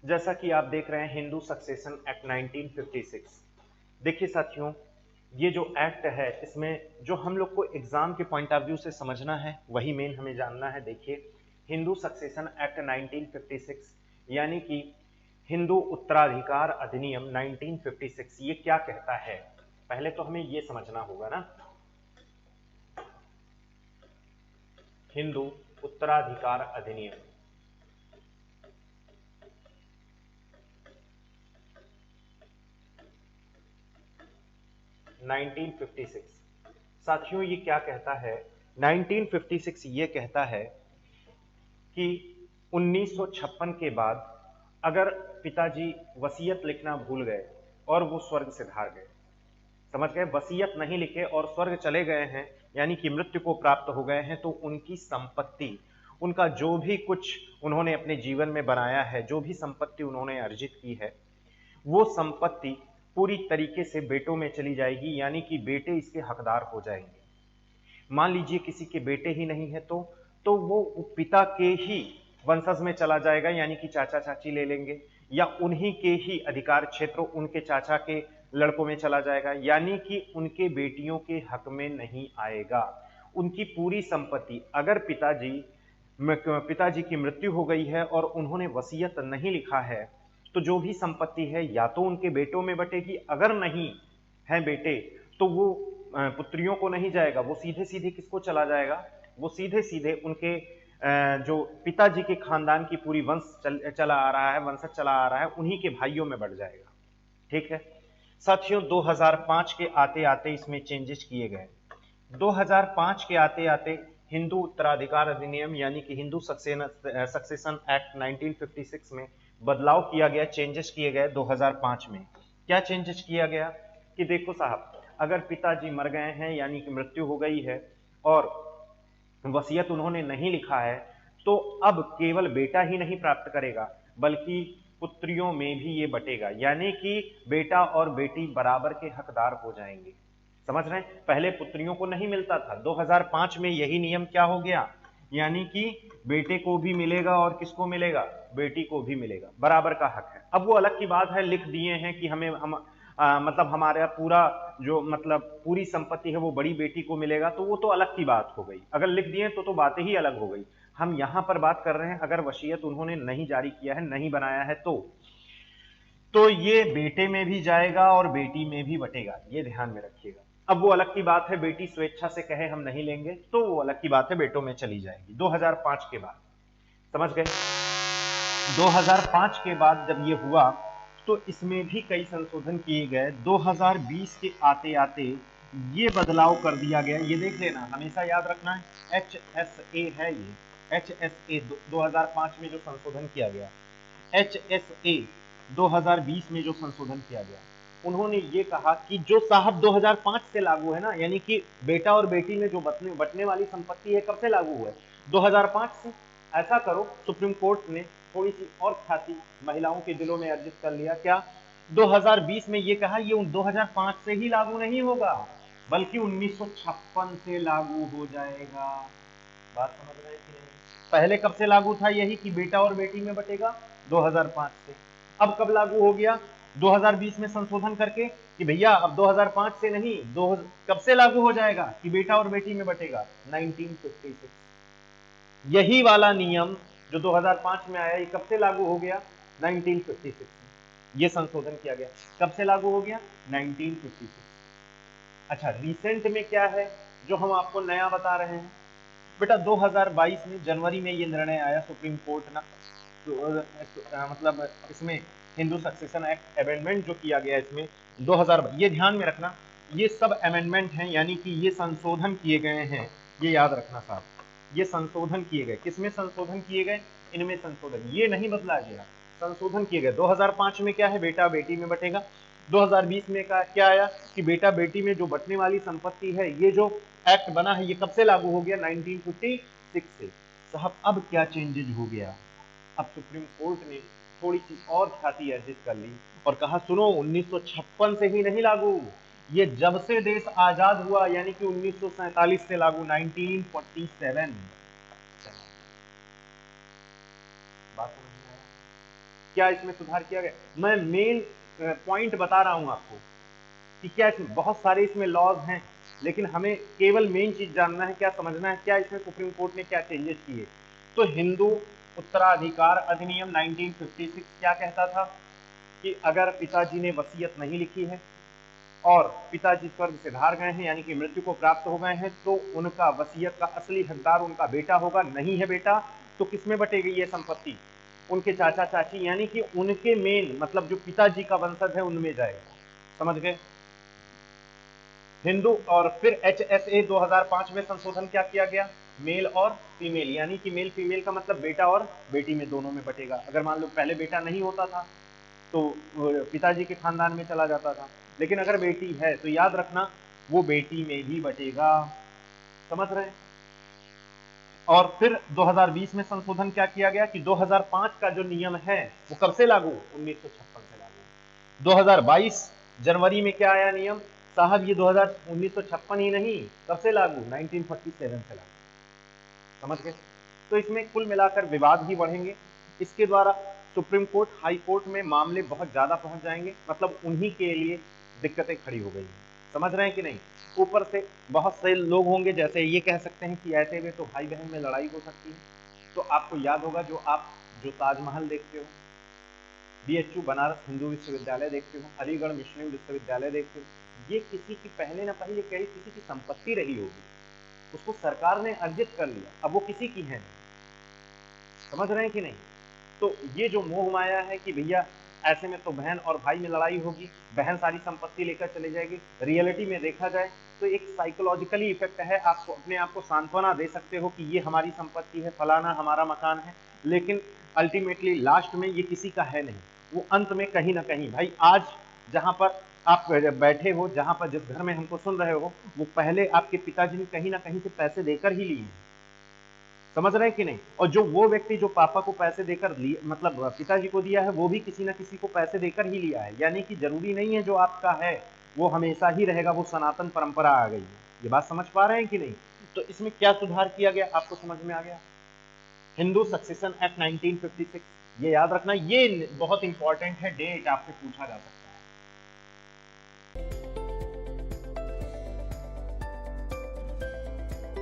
जैसा कि आप देख रहे हैं हिंदू सक्सेशन एक्ट 1956। देखिए साथियों, ये जो एक्ट है इसमें जो हम लोग को एग्जाम के पॉइंट ऑफ व्यू से समझना है वही मेन हमें जानना है। देखिए, हिंदू सक्सेशन एक्ट 1956 यानी कि हिंदू उत्तराधिकार अधिनियम 1956 ये क्या कहता है, पहले तो हमें ये समझना होगा ना। हिंदू उत्तराधिकार अधिनियम 1956 साथियों ये क्या कहता है। 1956 ये कहता है कि 1956 के बाद अगर पिताजी वसीयत लिखना भूल गए और वो स्वर्ग सिधार गए, समझ गए, वसीयत नहीं लिखे और स्वर्ग चले गए हैं यानी कि मृत्यु को प्राप्त हो गए हैं, तो उनकी संपत्ति, उनका जो भी कुछ उन्होंने अपने जीवन में बनाया है, जो भी संपत्ति उन्होंने अर्जित की है, वो संपत्ति पूरी तरीके से बेटों में चली जाएगी, यानी कि बेटे इसके हकदार हो जाएंगे। मान लीजिए किसी के बेटे ही नहीं है तो वो पिता के ही वंशज में चला जाएगा, यानी कि चाचा चाची ले लेंगे, या उन्हीं के ही अधिकार क्षेत्र उनके चाचा के लड़कों में चला जाएगा, यानी कि उनके बेटियों के हक में नहीं आएगा। उनकी पूरी संपत्ति, अगर पिताजी की मृत्यु हो गई है और उन्होंने वसीयत नहीं लिखा है, तो जो भी संपत्ति है या तो उनके बेटों में बटेगी, अगर नहीं है बेटे तो वो पुत्रियों को नहीं जाएगा, वो सीधे सीधे किसको चला जाएगा, वो सीधे सीधे उनके जो पिताजी के खानदान की पूरी चला आ रहा है, वंशज चला आ रहा है, उन्हीं के भाइयों में बढ़ जाएगा। ठीक है साथियों, 2005 के आते आते इसमें चेंजेस किए गए। 2005 के आते आते हिंदू उत्तराधिकार अधिनियम यानी कि हिंदू सक्सेशन एक्ट 1956 में बदलाव किया गया, चेंजेस किए गए 2005 में। क्या चेंजेस किया गया कि देखो साहब, अगर पिताजी मर गए हैं यानी कि मृत्यु हो गई है और वसीयत उन्होंने नहीं लिखा है, तो अब केवल बेटा ही नहीं प्राप्त करेगा बल्कि पुत्रियों में भी ये बटेगा, यानी कि बेटा और बेटी बराबर के हकदार हो जाएंगे। समझ रहे हैं, पहले पुत्रियों को नहीं मिलता था, 2005 में यही नियम क्या हो गया, यानी कि बेटे को भी मिलेगा और किसको मिलेगा, बेटी को भी मिलेगा, बराबर का हक है। अब वो अलग की बात है, लिख दिए हैं कि मतलब हमारा पूरा जो मतलब पूरी संपत्ति है वो बड़ी बेटी को मिलेगा, तो वो तो अलग की बात हो गई, अगर लिख दिए तो बातें ही अलग हो गई। हम यहां पर बात कर रहे हैं अगर वसीयत उन्होंने नहीं जारी किया है, नहीं बनाया है, तो ये बेटे में भी जाएगा और बेटी में भी बटेगा, ये ध्यान में रखिएगा। अब वो अलग की बात है, बेटी स्वेच्छा से कहे हम नहीं लेंगे तो वो अलग की बात है, बेटों में चली जाएगी 2005 के बाद। समझ गए, 2005 के बाद जब ये हुआ तो इसमें भी कई संशोधन किए गए। 2020 के आते आते ये बदलाव कर दिया गया, ये देख लेना, हमेशा याद रखना है, HSA है ये, HSA 2005 में जो संशोधन किया गया, HSA 2020 में जो संशोधन किया गया, उन्होंने ये कहा कि जो साहब 2005 से लागू है ना, यानी कि बेटा और बेटी में जो बटने वाली संपत्ति है, कब से लागू हुआ है, 2005 से। ऐसा करो, सुप्रीम कोर्ट ने थोड़ी सी और ख्याति महिलाओं के दिलों में अर्जित कर लिया, क्या 2020 में ये कहा, ये 2005 से ही लागू नहीं होगा बल्कि 1956 से लागू हो जाएगा। बात समझ रहे हैं कि नहीं, पहले कब से लागू था यही कि बेटा और बेटी में बटेगा, 2005 से। अब कब लागू हो गया, 2020 में संशोधन करके कि भैया अब 2005 से नहीं, कब से लागू हो जाएगा कि बेटा और बेटी में बटेगा, 1956। यही वाला नियम जो 2005 में आया, ये कब से लागू हो गया, 1956 में ये संशोधन किया गया। कब से लागू हो गया, 1956। अच्छा, रिसेंट में क्या है जो हम आपको नया बता रहे हैं, बेटा 2022 में जनवरी में ये निर्णय आया सुप्रीम कोर्ट ना, तो मतलब इसमें हिंदू सक्सेशन एक्ट अमेंडमेंट जो किया गया इसमें 2000, ये ध्यान में रखना, ये सब अमेंडमेंट हैं, यानी कि ये संशोधन किए गए हैं, ये याद रखना साहब, ये संशोधन किए गए, किसमें संशोधन किए गए, इनमें संशोधन, ये नहीं बदला गया, संशोधन किए गए। 2005 में क्या है, बेटा बेटी में बटेगा, 2020 में क्या आया कि बेटा बेटी में जो बटने वाली संपत्ति है, ये जो एक्ट बना है ये कब से लागू हो गया, 1956 से। साहब अब क्या चेंजेज हो गया, अब सुप्रीम कोर्ट ने थोड़ी सी और ख्याति अर्जित कर ली और कहा सुनो, 1956 से ही नहीं लागू, ये जब से देश आजाद हुआ यानी कि 1947 से लागू, 1947। बात समझ में आया, क्या इसमें सुधार किया गया? मैं मेन पॉइंट बता रहा हूं आपको कि क्या इसमें बहुत सारे इसमें लॉज हैं, लेकिन हमें केवल मेन चीज जानना है, क्या समझना है, क्या इसमें सुप्रीम कोर्ट ने क्या चेंजेस किए। तो हिंदू उत्तराधिकार अधिनियम 1956 क्या कहता था कि अगर पिताजी ने वसीयत नहीं लिखी है और पिताजी स्वर्ग से धार गए हैं, यानी कि मृत्यु को प्राप्त हो गए हैं, तो उनका वसीयत का असली हकदार उनका बेटा होगा। नहीं है बेटा तो किसमें बटेगी ये संपत्ति? उनके चाचा चाची, यानी कि उनके मेन मतलब जो पिताजी का वंशज है उनमें जाएगा। समझ गए? हिंदू और फिर HSA 2005 में संशोधन क्या किया गया? मेल और फीमेल, यानी कि मेल फीमेल का मतलब बेटा और बेटी में दोनों में बटेगा। अगर मान लो पहले बेटा नहीं होता था तो पिताजी के खानदान में चला जाता था, लेकिन अगर बेटी है तो याद रखना वो बेटी में भी बटेगा। समझ रहे हैं? और फिर 2020 में संशोधन क्या किया गया कि 2005 का जो नियम है वो कब से लागू? 1956 से लागू। 2022 जनवरी में क्या आया नियम? साहब ये 1956 ही नहीं, कब से लागू? 1947 से लागू। समझ गए? तो इसमें कुल मिलाकर विवाद ही बढ़ेंगे। इसके द्वारा सुप्रीम कोर्ट, हाई कोर्ट में मामले बहुत ज्यादा पहुंच जाएंगे, मतलब उन्हीं के लिए दिक्कतें खड़ी हो गई हैं। समझ रहे हैं कि नहीं? ऊपर से बहुत से लोग होंगे जैसे ये कह सकते हैं कि ऐसे में तो भाई बहन में लड़ाई हो सकती है। तो आपको याद होगा जो ताजमहल देखते हो, BHU बनारस हिंदू विश्वविद्यालय देखते हो, अलीगढ़ मुस्लिम विश्वविद्यालय देखते हो, ये किसी की पहले ना पहले कहीं किसी की संपत्ति रही होगी, उसको सरकार ने अर्जित कर लिया, अब वो किसी की है नहीं। समझ रहे हैं कि नहीं? तो ये जो मोह माया है कि भैया ऐसे में तो बहन और भाई में लड़ाई होगी, बहन सारी संपत्ति लेकर चले जाएगी, रियलिटी में देखा जाए तो एक साइकोलॉजिकली इफेक्ट है। आपको अपने आप को सांत्वना दे सकते हो कि ये हमारी संपत्ति है, फलाना हमारा मकान है, लेकिन अल्टीमेटली लास्ट में ये किसी का है नहीं। वो अंत में कहीं ना कहीं, भाई आज जहां पर आप बैठे हो, जहां पर जिस घर में हमको सुन रहे हो, वो पहले आपके पिताजी ने कहीं ना कहीं से पैसे देकर ही लिए हैं। समझ रहे हैं कि नहीं? और जो वो व्यक्ति जो पापा को पैसे देकर लिए, मतलब पिताजी को दिया है, वो भी किसी ना किसी को पैसे देकर ही लिया है। यानी कि जरूरी नहीं है जो आपका है वो हमेशा ही रहेगा, वो सनातन परंपरा आ गई है। ये बात समझ पा रहे हैं कि नहीं? तो इसमें क्या सुधार किया गया आपको समझ में आ गया? हिंदू सक्सेशन एक्ट 1956, ये याद रखना, ये बहुत इंपॉर्टेंट है, डेट आपसे पूछा जा सकता है।